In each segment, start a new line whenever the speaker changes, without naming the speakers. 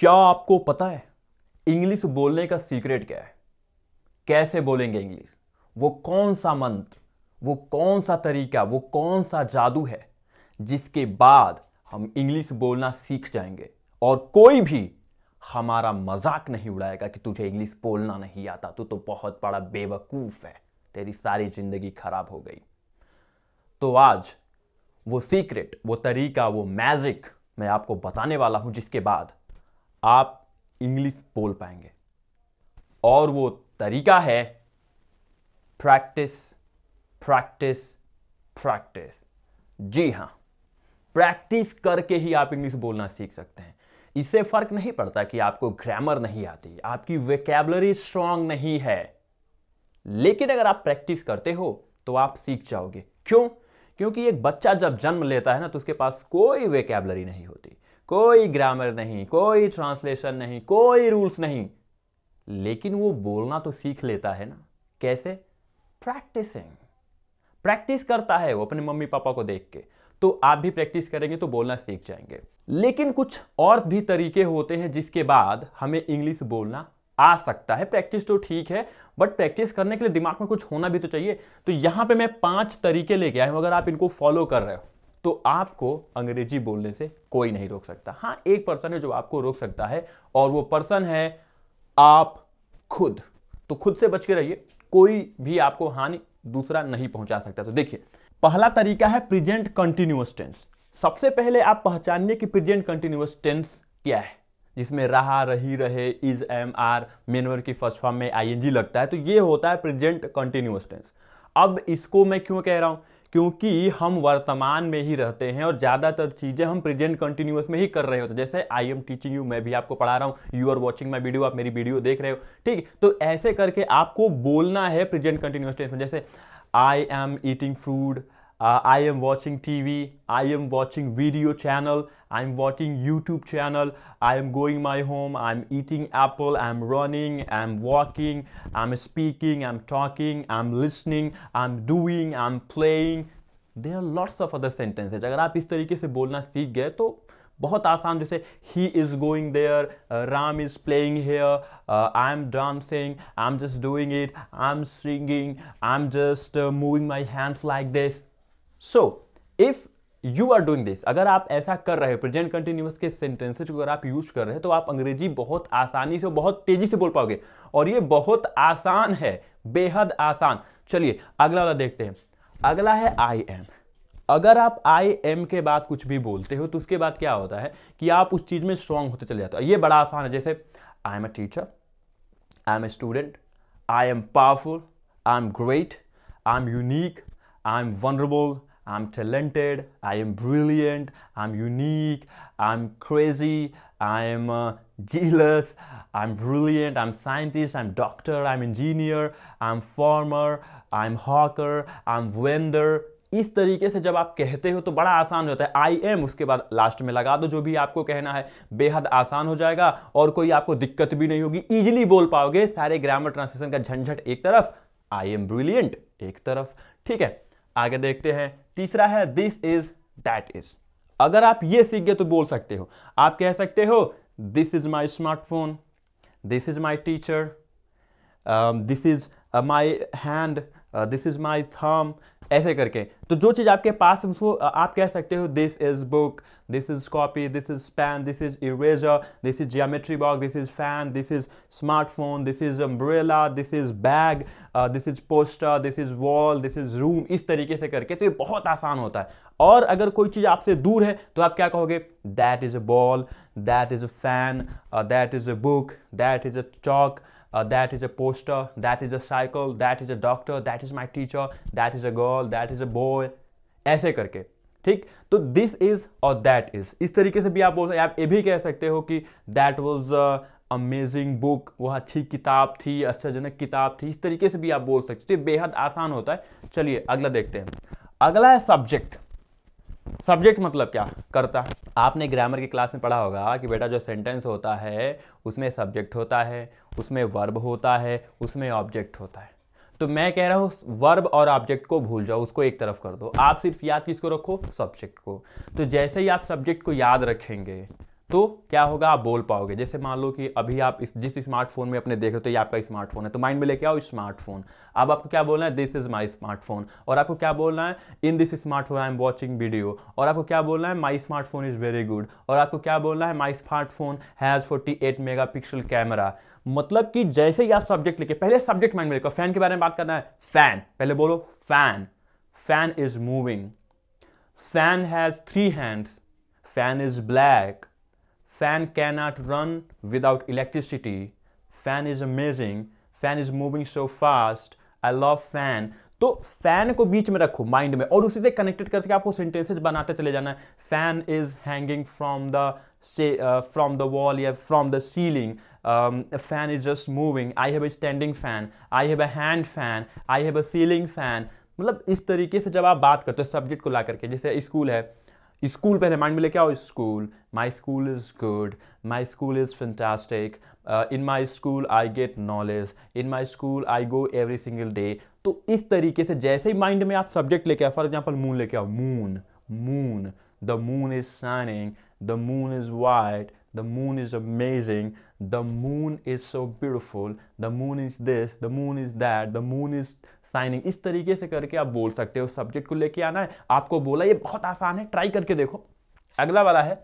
क्या आपको पता है इंग्लिश बोलने का सीक्रेट क्या है? कैसे बोलेंगे इंग्लिश? वो कौन सा मंत्र, वो कौन सा तरीका, वो कौन सा जादू है जिसके बाद हम इंग्लिश बोलना सीख जाएंगे और कोई भी हमारा मजाक नहीं उड़ाएगा कि तुझे इंग्लिश बोलना नहीं आता, तू तो बहुत बड़ा बेवकूफ है, तेरी सारी जिंदगी खराब हो गई। तो आज वो सीक्रेट, वो तरीका, वो मैजिक मैं आपको बताने वाला हूं जिसके बाद आप इंग्लिश बोल पाएंगे। और वो तरीका है प्रैक्टिस, प्रैक्टिस, प्रैक्टिस। जी हां, प्रैक्टिस करके ही आप इंग्लिश बोलना सीख सकते हैं। इससे फर्क नहीं पड़ता कि आपको ग्रामर नहीं आती, आपकी वोकैबुलरी स्ट्रांग नहीं है, लेकिन अगर आप प्रैक्टिस करते हो तो आप सीख जाओगे। क्यों? क्योंकि एक बच्चा जब जन्म लेता है ना, तो उसके पास कोई वोकैबुलरी नहीं होती, कोई ग्रामर नहीं, कोई ट्रांसलेशन नहीं, कोई रूल्स नहीं, लेकिन वो बोलना तो सीख लेता है ना। कैसे? प्रैक्टिसिंग। प्रैक्टिस करता है वो अपने मम्मी पापा को देख के, तो आप भी प्रैक्टिस करेंगे तो बोलना सीख जाएंगे। लेकिन कुछ और भी तरीके होते हैं जिसके बाद हमें इंग्लिश बोलना आ सकता है। प्रैक्टिस तो ठीक है, बट प्रैक्टिस करने के लिए दिमाग में कुछ होना भी तो चाहिए। तो यहां पे मैं 5 तरीके लेके आया हूं, अगर आप इनको फॉलो कर रहे हो तो आपको अंग्रेजी बोलने से कोई नहीं रोक सकता। हां, एक पर्सन है जो आपको रोक सकता है, और वो पर्सन है आप खुद। तो खुद से बच के रहिए, कोई भी आपको हानि दूसरा नहीं पहुंचा सकता। तो देखिए, पहला तरीका है प्रेजेंट कंटिन्यूअस टेंस। सबसे पहले आप पहचानिए कि प्रेजेंट कंटिन्यूअस टेंस क्या है, जिसमें रहा, रही, रहे, is, am, are, main verb की फर्स्ट फॉर्म में आईएनजी लगता है, तो ये होता है प्रेजेंट कंटिन्यूअस टेंस। अब इसको मैं क्यों कह रहा हूं? क्योंकि हम वर्तमान में ही रहते हैं और ज्यादातर चीजें हम प्रेजेंट कंटिन्यूअस में ही कर रहे होते हैं। जैसे आई एम टीचिंग यू, मैं भी आपको पढ़ा रहा हूं, you are watching my video, आप मेरी वीडियो देख रहे हो, ठीक। तो ऐसे करके आपको बोलना है प्रेजेंट कंटिन्यूअस टेंस में। जैसे I am eating food, I am watching TV, I am watching video channel, I am watching YouTube channel, I am going my home, I am eating apple, I am running, I am walking, I am speaking, I am talking, I am listening, I am doing, I am playing. There are lots of other sentences. अगर आप इस तरीके से बोलना सीख गए तो बहुत आसान। जैसे he is going there, Ram is playing here, I am dancing, I am just doing it, I am singing, I am just moving my hands like this. So, if you are doing this, अगर आप ऐसा कर रहे हो, present continuous के sentences को अगर आप यूज कर रहे हैं, तो आप अंग्रेजी बहुत आसानी से, बहुत तेजी से बोल पाओगे। और ये बहुत आसान है, बेहद आसान। चलिए अगला वाला देखते हैं। अगला है आई एम। अगर आप आई एम के बाद कुछ भी बोलते हो तो उसके बाद क्या होता है कि आप उस चीज में स्ट्रांग होते चले जाते हो। ये बड़ा आसान है। जैसे I am a teacher, I am a student, I am powerful, I am great, I am unique, I am vulnerable, I'm talented, I am brilliant, I'm unique, I'm crazy, I'm jealous, I'm brilliant, I'm scientist, I'm doctor, I'm engineer, I'm farmer, I'm hawker, I'm vendor। इस तरीके से जब आप कहते हो तो बड़ा आसान होता है। आई एम उसके बाद लास्ट में लगा दो, जो भी आपको कहना है, बेहद आसान हो जाएगा और कोई आपको दिक्कत भी नहीं होगी, इजीली बोल पाओगे। सारे ग्रामर ट्रांसलेशन का झंझट एक तरफ, आई एम ब्रिलियंट एक तरफ, ठीक है। आगे देखते हैं। तीसरा है दिस इज, दैट इज। अगर आप ये सीख गए तो बोल सकते हो, आप कह सकते हो this is my smartphone, this is my teacher, this is my hand, this is my thumb, ऐसे करके। तो जो चीज आपके पास है उसको आप कह सकते हो this is book, this is copy, this is pen, this is eraser, this is geometry box, this is fan, this is smartphone, this is umbrella, this is bag, this is poster, this is wall, this is room. इस तरीके से करके तो ये बहुत आसान होता है। और अगर कोई चीज आपसे दूर है तो आप क्या कहोगे? That is a ball, that is a fan, that is a book, that is a chalk, that is a poster, that is a cycle, that is a doctor, that is my teacher, that is a girl, that is a boy, ऐसे करके, ठीक। तो this is और that is, इस तरीके से भी आप बोल सकते हैं। आप ये भी कह सकते हो कि दैट वॉज अमेजिंग बुक, वह अच्छी किताब थी, आश्चर्यजनक किताब थी, इस तरीके से भी आप बोल सकते हो। बेहद आसान होता है। चलिए अगला देखते हैं। अगला है सब्जेक्ट। सब्जेक्ट मतलब क्या? कर्ता। आपने ग्रामर की क्लास में पढ़ा होगा कि बेटा जो सेंटेंस होता है उसमें सब्जेक्ट होता है, उसमें वर्ब होता है, उसमें ऑब्जेक्ट होता है। तो मैं कह रहा हूं वर्ब और ऑब्जेक्ट को भूल जाओ, उसको एक तरफ कर दो। आप सिर्फ याद किसको रखो? सब्जेक्ट को। तो जैसे ही आप सब्जेक्ट को याद रखेंगे तो क्या होगा, आप बोल पाओगे। जैसे मान लो कि अभी आप जिस स्मार्टफोन में अपने देख रहे हो तो ये आपका स्मार्टफोन है, तो माइंड में लेके आओ स्मार्टफोन। अब आपको क्या बोलना है, दिस इज माई स्मार्टफोन। और आपको क्या बोलना है, in this smartphone I am watching video. और आपको क्या बोलना है, माई स्मार्टफोन इज वेरी गुड। और आपको क्या बोलना है, माई स्मार्टफोन हैज़ 48 मेगापिक्सल कैमरा। मतलब कि जैसे ही आप सब्जेक्ट लिखे, पहले सब्जेक्ट माइंड में लिखो। फैन के बारे में बात करना है, फैन, पहले बोलो fan. Fan is moving. Fan has 3 hands. Fan is black. Fan cannot run without electricity. Fan is amazing. Fan is moving so fast. I love fan. तो फैन को बीच में रखो माइंड में और उसी से कनेक्टेड करके आपको सेंटेंसेस बनाते चले जाना है। Fan is hanging from the wall या from the ceiling. Fan is just moving. I have a standing fan. I have a hand fan. I have a ceiling fan. मतलब इस तरीके से जब आप बात करते हो सब्जेक्ट को ला करके, जैसे स्कूल है, स्कूल पहले माइंड में लेके आओ, school. My school is good. My school is fantastic. In my school I get knowledge. In my school I go every single day. तो इस तरीके से जैसे ही माइंड में आप सब्जेक्ट लेके आओ, फॉर एग्जाम्पल मून लेके आओ, moon. Moon, the moon is shining. The moon is white. The moon is amazing. The moon is so beautiful. The moon is this. The moon is that. The moon is shining. इस तरीके से करके आप बोल सकते हो। Subject को लेके आना है। आपको बोला, ये बहुत आसान है, ट्राई करके देखो। अगला वाला है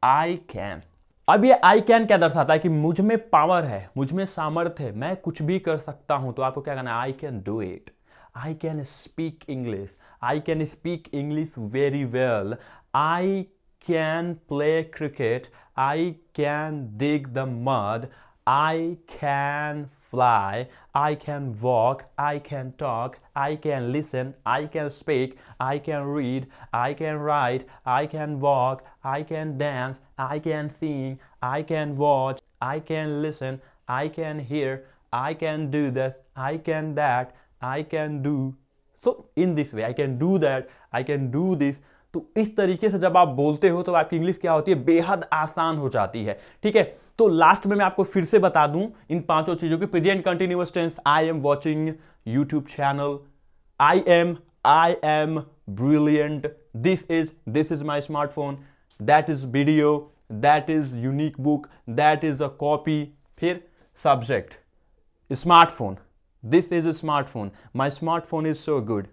I can. अब ये I can क्या दर्शाता है कि मुझ में पावर है, मुझ में सामर्थ्य है, मैं कुछ भी कर सकता हूं। तो आपको क्या करना है, I can do it. I can speak English. I can speak English very well. I can play cricket. I can dig the mud. I can fly. I can walk. I can talk. I can listen. I can speak. I can read. I can write. I can walk. I can dance. I can sing. I can watch. I can listen. I can hear. I can do this. I can that. I can do. So in this way, I can do that. I can do this. तो इस तरीके से जब आप बोलते हो तो आपकी इंग्लिश क्या होती है, बेहद आसान हो जाती है। ठीक है, तो लास्ट में मैं आपको फिर से बता दूं इन 5 चीजों की। Present continuous tense, I am watching YouTube channel. I am brilliant. This is my smartphone. That is video. That is unique book. That is a copy. फिर subject, smartphone. This is a smartphone. My smartphone is so good.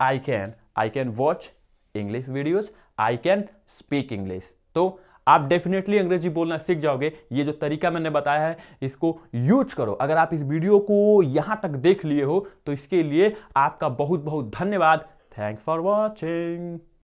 I can watch English videos. I can speak English. तो आप definitely अंग्रेजी बोलना सीख जाओगे। ये जो तरीका मैंने बताया है इसको यूज करो। अगर आप इस वीडियो को यहां तक देख लिए हो तो इसके लिए आपका बहुत बहुत धन्यवाद। Thanks for watching.